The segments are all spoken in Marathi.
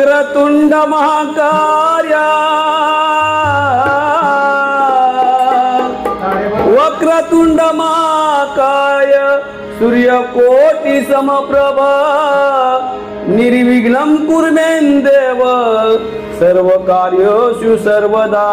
वक्रतुंड महाकार्य वक्रतुंड महाकाय सूर्यकोटि समप्रभा निर्विघ्नं कुर्में देव सर्वकार्येषु सर्वदा।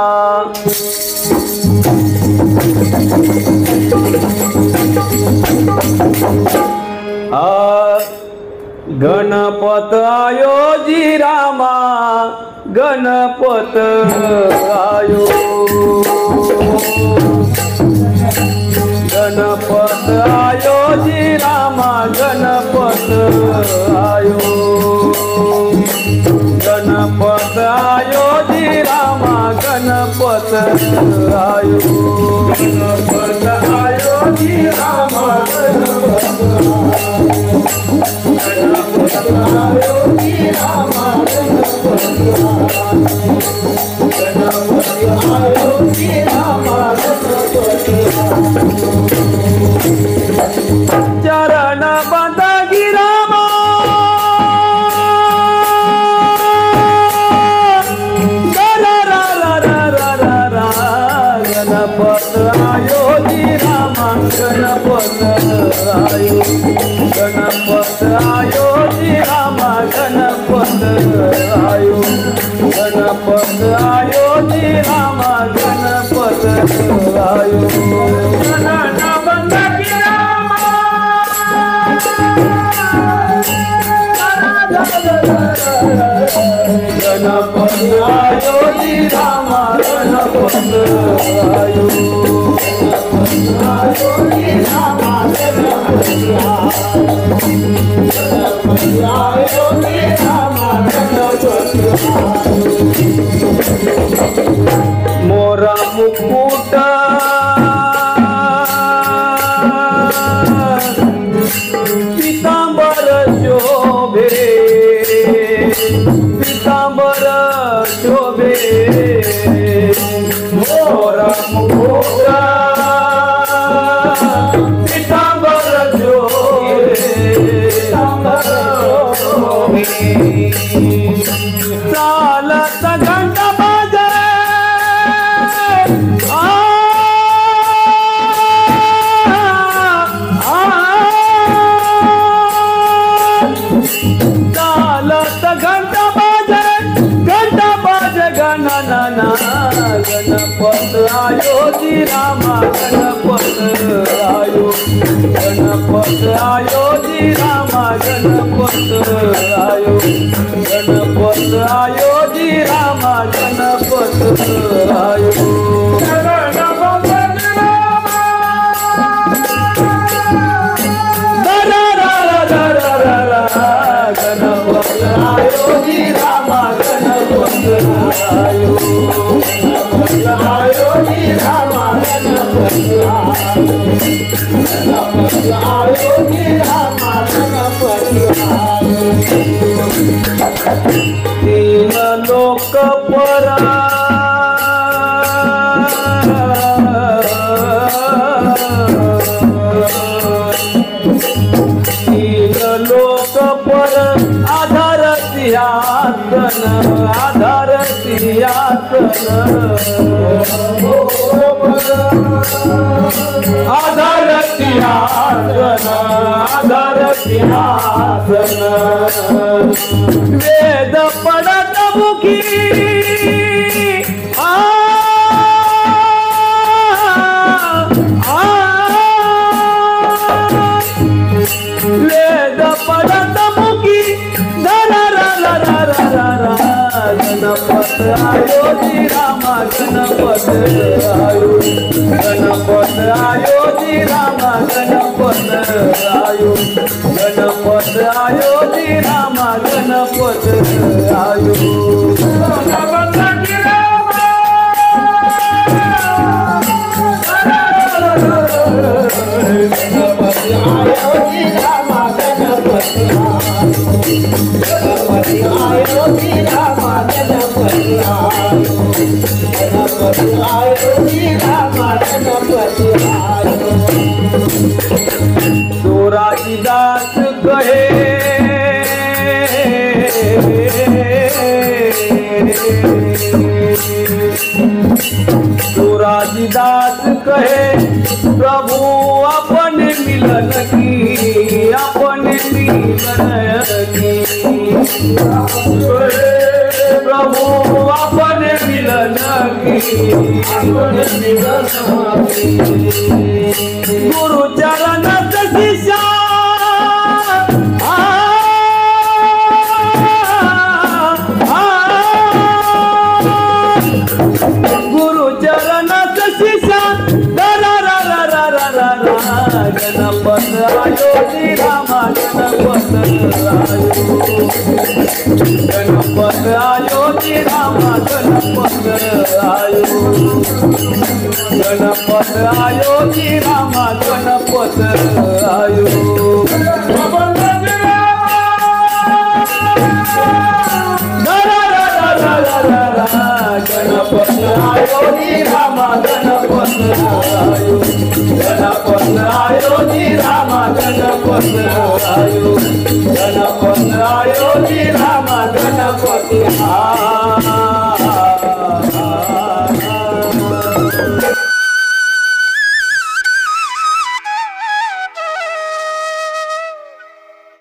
गणपत आयोजी रामा गणपत आयो गणपत आयोजी रामा गणपत आयो गणपत आयोजी रामा गणपत आयो गणपत आयोजी रामा चरण बंद गिरामा गणपत आयोजी रामा गणपत आयो गणपत आयोजी रामा गणपत आयो गणपत आयोजी रामा गणपत आयो गणपत आयोजी रामा गणपत आयो आयोजी रामा गणपत आयोजी रामा गणपत मोरा मुकुट पीतांबर शोभे पीतांबर शोभे मोरा मुकुट पीतांबर शोभे चालत घंटा बाजे चालत घंटा बाजे गणना गणपत आयोजी रामा गणपत आयो गणपत आयोजी रामा गणपत आयो गणपत आयोजी रामा गणपत आयो गणपत आयोजी रामा गणपत आयो आयोजी रामा गणपत आयोजी रामा गणपत तीन लोक परा तीन लोक पर आधार सिंहासन आधार सिंहासन आधार सिंहासन आधार सिंहासन वेद पडत मुखी वेद पडत मुखी गणपत आयोजी रामा गणपत आयो गणपत आयोजी रामा गणपत आयो गणपत आयोजी रामा गणपत आयो आयोजी रामा गणपत आयोजी रामा गणपत आयोजी रामा गणपत सूरदास कहे कालिदास कहे प्रभु अपन मिलन की, अपन मिलन की। प्रभु अपन मिलन की, अपन मिलन की। गुरु चरण शिष्या गुरु चरण शिष्या गणपत आयो जी रामा गणपत आयो, गणपत आयो जी रामा गणपत आयो, गणपत आयो जी रामा गणपत आयो। गणपत आयो जी रामा गणपत आयो, गणपत आयो जी रामा गणपत आयो।